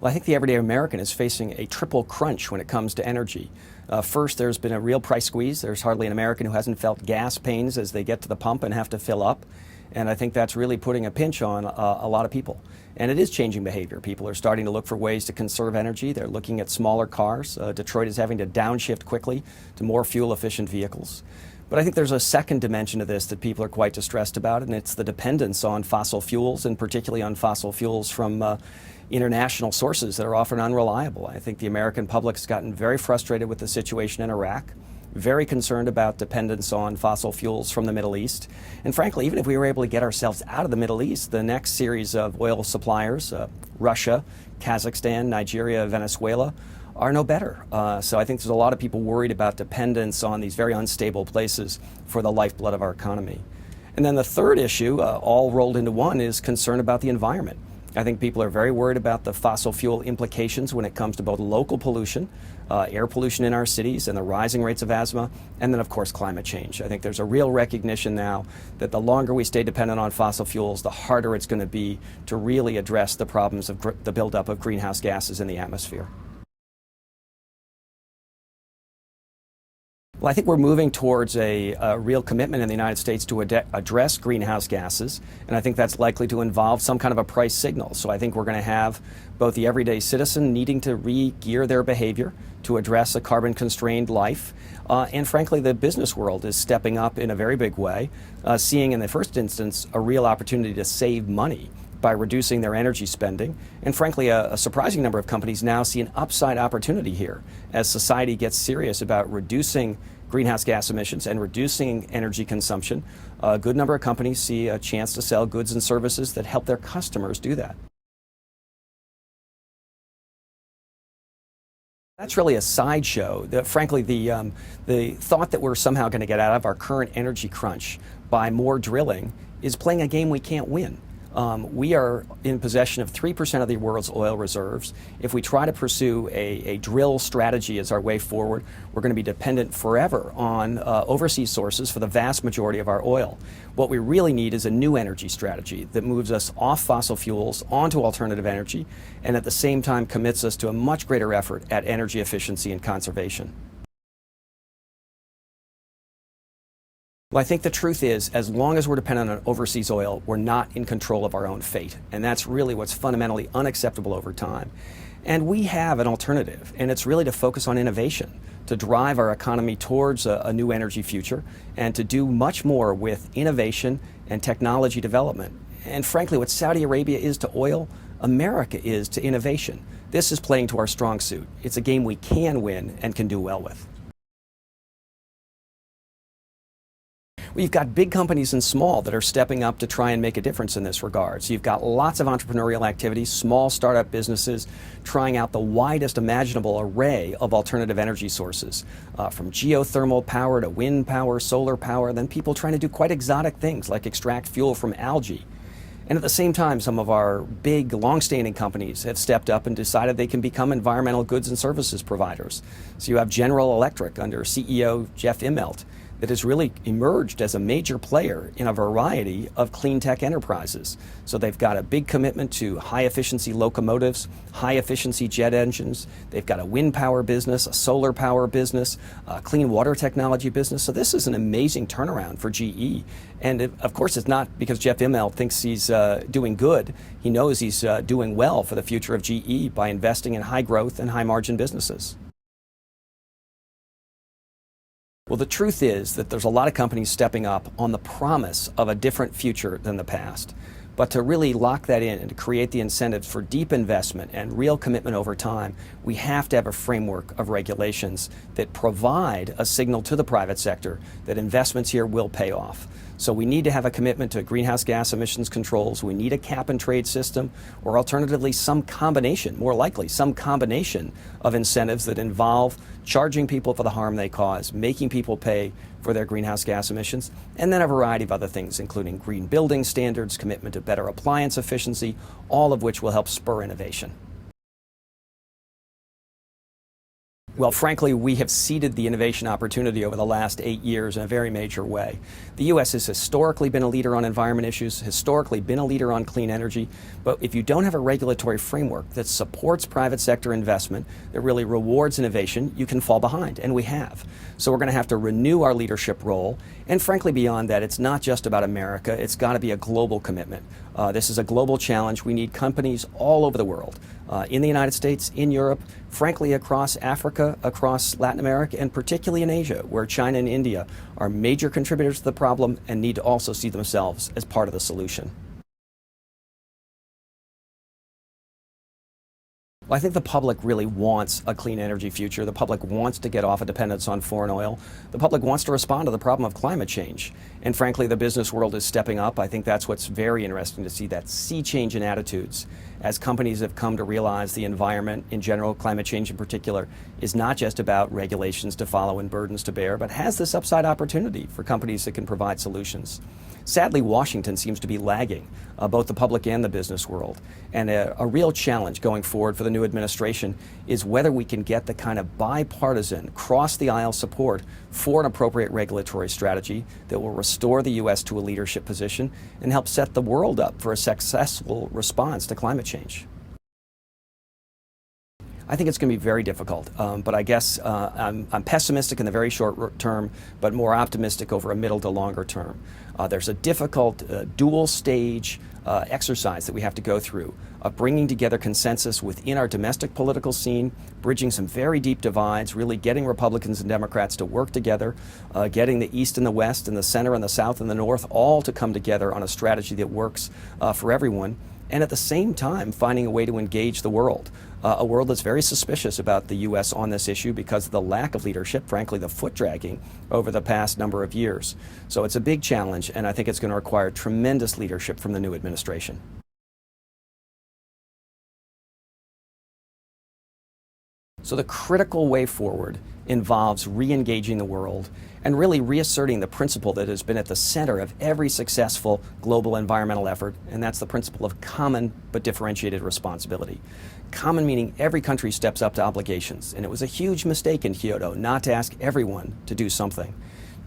Well, I think the everyday American is facing a triple crunch when it comes to energy. First, there's been a real price squeeze. There's hardly an American who hasn't felt gas pains as they get to the pump and have to fill up. And I think that's really putting a pinch on a lot of people. And it is changing behavior. People are starting to look for ways to conserve energy. They're looking at smaller cars. Detroit is having to downshift quickly to more fuel-efficient vehicles. But I think there's a second dimension to this that people are quite distressed about, and it's the dependence on fossil fuels, and particularly on fossil fuels from international sources that are often unreliable. I think the American public has gotten very frustrated with the situation in Iraq, very concerned about dependence on fossil fuels from the Middle East. And frankly, even if we were able to get ourselves out of the Middle East, the next series of oil suppliers, Russia, Kazakhstan, Nigeria, Venezuela, are no better. So I think there's a lot of people worried about dependence on these very unstable places for the lifeblood of our economy. And then the third issue, all rolled into one, is concern about the environment. I think people are very worried about the fossil fuel implications when it comes to both local pollution, air pollution in our cities, and the rising rates of asthma, and then, of course, climate change. I think there's a real recognition now that the longer we stay dependent on fossil fuels, the harder it's going to be to really address the problems of the buildup of greenhouse gases in the atmosphere. Well, I think we're moving towards a real commitment in the United States to address greenhouse gases, and I think that's likely to involve some kind of a price signal. So I think we're going to have both the everyday citizen needing to re-gear their behavior to address a carbon-constrained life, and frankly, the business world is stepping up in a very big way, seeing in the first instance a real opportunity to save money by reducing their energy spending. And frankly, a surprising number of companies now see an upside opportunity here as society gets serious about reducing greenhouse gas emissions and reducing energy consumption. A good number of companies see a chance to sell goods and services that help their customers do that. That's really a sideshow. Frankly, the thought that we're somehow going to get out of our current energy crunch by more drilling is playing a game we can't win. We are in possession of 3% of the world's oil reserves. If we try to pursue a drill strategy as our way forward, we're going to be dependent forever on overseas sources for the vast majority of our oil. What we really need is a new energy strategy that moves us off fossil fuels onto alternative energy, and at the same time commits us to a much greater effort at energy efficiency and conservation. Well, I think the truth is, as long as we're dependent on overseas oil, we're not in control of our own fate. And that's really what's fundamentally unacceptable over time. And we have an alternative, and it's really to focus on innovation, to drive our economy towards a new energy future, and to do much more with innovation and technology development. And frankly, what Saudi Arabia is to oil, America is to innovation. This is playing to our strong suit. It's a game we can win and can do well with. We've got big companies and small that are stepping up to try and make a difference in this regard. So you've got lots of entrepreneurial activities, small startup businesses trying out the widest imaginable array of alternative energy sources, from geothermal power to wind power, solar power, then people trying to do quite exotic things like extract fuel from algae. And at the same time, some of our big, long-standing companies have stepped up and decided they can become environmental goods and services providers. So you have General Electric under CEO Jeff Immelt that has really emerged as a major player in a variety of clean tech enterprises. So they've got a big commitment to high-efficiency locomotives, high-efficiency jet engines. They've got a wind power business, a solar power business, a clean water technology business. So this is an amazing turnaround for GE. And of course, it's not because Jeff Immelt thinks he's doing good. He knows he's doing well for the future of GE by investing in high growth and high margin businesses. Well, the truth is that there's a lot of companies stepping up on the promise of a different future than the past. But to really lock that in and to create the incentives for deep investment and real commitment over time, we have to have a framework of regulations that provide a signal to the private sector that investments here will pay off. So we need to have a commitment to greenhouse gas emissions controls. We need a cap and trade system, or alternatively some combination, more likely some combination of incentives that involve charging people for the harm they cause, making people pay for their greenhouse gas emissions, and then a variety of other things, including green building standards, commitment to better appliance efficiency, all of which will help spur innovation. Well, frankly, we have ceded the innovation opportunity over the last 8 years in a very major way. The U.S. has historically been a leader on environment issues, historically been a leader on clean energy, but if you don't have a regulatory framework that supports private sector investment, that really rewards innovation, you can fall behind, and we have. So we're going to have to renew our leadership role, and frankly, beyond that, it's not just about America, it's got to be a global commitment. This is a global challenge. We need companies all over the world, in the United States, in Europe, frankly across Africa, across Latin America, and particularly in Asia, where China and India are major contributors to the problem and need to also see themselves as part of the solution. Well, I think the public really wants a clean energy future. The public wants to get off of dependence on foreign oil. The public wants to respond to the problem of climate change. And frankly, the business world is stepping up. I think that's what's very interesting to see, that sea change in attitudes as companies have come to realize the environment in general, climate change in particular, is not just about regulations to follow and burdens to bear, but has this upside opportunity for companies that can provide solutions. Sadly, Washington seems to be lagging, both the public and the business world. And a real challenge going forward for the new administration is whether we can get the kind of bipartisan, cross-the-aisle support for an appropriate regulatory strategy that will restore the U.S. to a leadership position and help set the world up for a successful response to climate change. I think it's going to be very difficult, but I guess I'm pessimistic in the very short term, but more optimistic over a middle to longer term. There's a difficult dual stage exercise that we have to go through of bringing together consensus within our domestic political scene, bridging some very deep divides, really getting Republicans and Democrats to work together, getting the East and the West and the center and the South and the North all to come together on a strategy that works for everyone, and at the same time finding a way to engage the world. A world that's very suspicious about the U.S. on this issue because of the lack of leadership, frankly, the foot dragging over the past number of years. So it's a big challenge, and I think it's going to require tremendous leadership from the new administration. So the critical way forward involves re-engaging the world and really reasserting the principle that has been at the center of every successful global environmental effort, and that's the principle of common but differentiated responsibility. Common meaning every country steps up to obligations, and it was a huge mistake in Kyoto not to ask everyone to do something.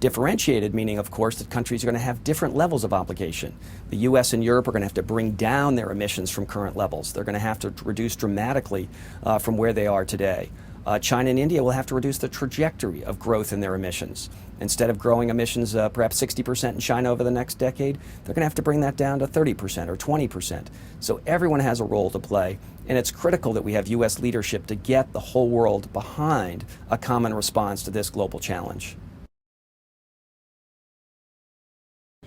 Differentiated meaning, of course, that countries are going to have different levels of obligation. The U.S. and Europe are going to have to bring down their emissions from current levels. They're going to have to reduce dramatically from where they are today. China and India will have to reduce the trajectory of growth in their emissions. Instead of growing emissions perhaps 60% in China over the next decade, they're going to have to bring that down to 30% or 20%. So everyone has a role to play, and it's critical that we have U.S. leadership to get the whole world behind a common response to this global challenge.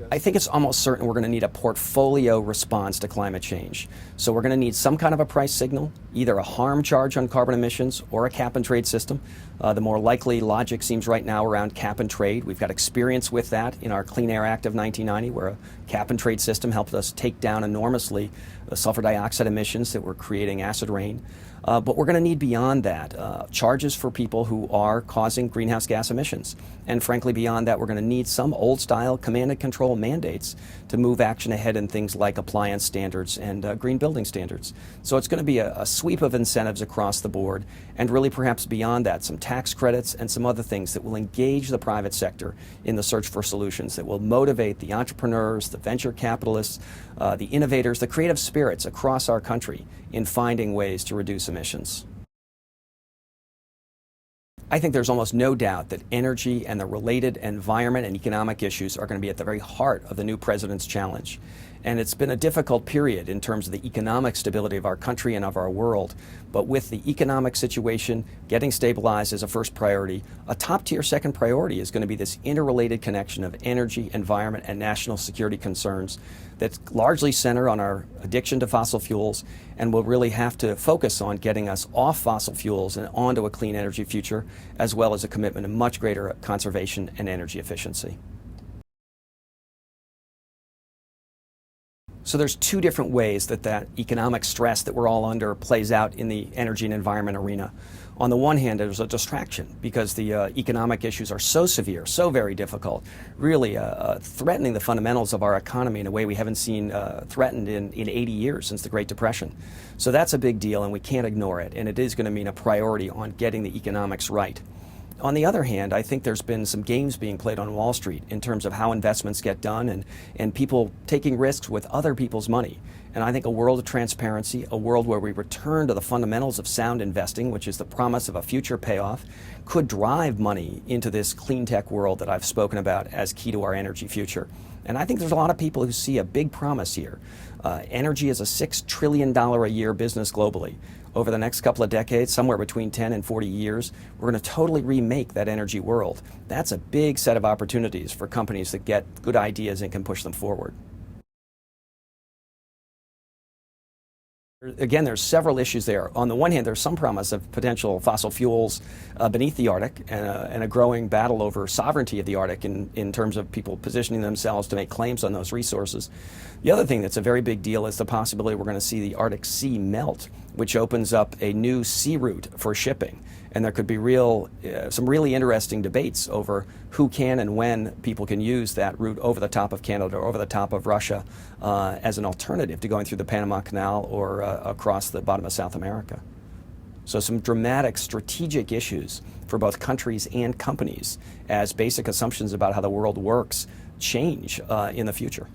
I think it's almost certain we're going to need a portfolio response to climate change. So we're going to need some kind of a price signal, either a harm charge on carbon emissions or a cap and trade system. The more likely logic seems right now around cap and trade. We've got experience with that in our Clean Air Act of 1990, where a cap and trade system helped us take down enormously the sulfur dioxide emissions that were creating acid rain. But we're going to need beyond that charges for people who are causing greenhouse gas emissions. And frankly, beyond that, we're going to need some old-style command and control mandates to move action ahead in things like appliance standards and green building standards. So it's going to be a sweep of incentives across the board, and really perhaps beyond that, some tax credits and some other things that will engage the private sector in the search for solutions, that will motivate the entrepreneurs, the venture capitalists, the innovators, the creative spirits across our country in finding ways to reduce emissions. I think there's almost no doubt that energy and the related environment and economic issues are going to be at the very heart of the new president's challenge. And it's been a difficult period in terms of the economic stability of our country and of our world. But with the economic situation getting stabilized as a first priority, a top-tier second priority is going to be this interrelated connection of energy, environment, and national security concerns that's largely centered on our addiction to fossil fuels, and will really have to focus on getting us off fossil fuels and onto a clean energy future, as well as a commitment to much greater conservation and energy efficiency. So there's two different ways that economic stress that we're all under plays out in the energy and environment arena. On the one hand, there's a distraction because the economic issues are so severe, so very difficult, really threatening the fundamentals of our economy in a way we haven't seen threatened in 80 years since the Great Depression. So that's a big deal, and we can't ignore it, and it is going to mean a priority on getting the economics right. On the other hand, I think there's been some games being played on Wall Street in terms of how investments get done and people taking risks with other people's money. And I think a world of transparency, a world where we return to the fundamentals of sound investing, which is the promise of a future payoff, could drive money into this clean tech world that I've spoken about as key to our energy future. And I think there's a lot of people who see a big promise here. Energy is a $6 trillion a year business globally. Over the next couple of decades, somewhere between 10 and 40 years, we're going to totally remake that energy world. That's a big set of opportunities for companies that get good ideas and can push them forward. Again, there's several issues there. On the one hand, there's some promise of potential fossil fuels beneath the Arctic and a growing battle over sovereignty of the Arctic in terms of people positioning themselves to make claims on those resources. The other thing that's a very big deal is the possibility we're going to see the Arctic Sea melt, which opens up a new sea route for shipping. And there could be some really interesting debates over who can and when people can use that route over the top of Canada or over the top of Russia as an alternative to going through the Panama Canal or across the bottom of South America. So some dramatic strategic issues for both countries and companies as basic assumptions about how the world works change in the future.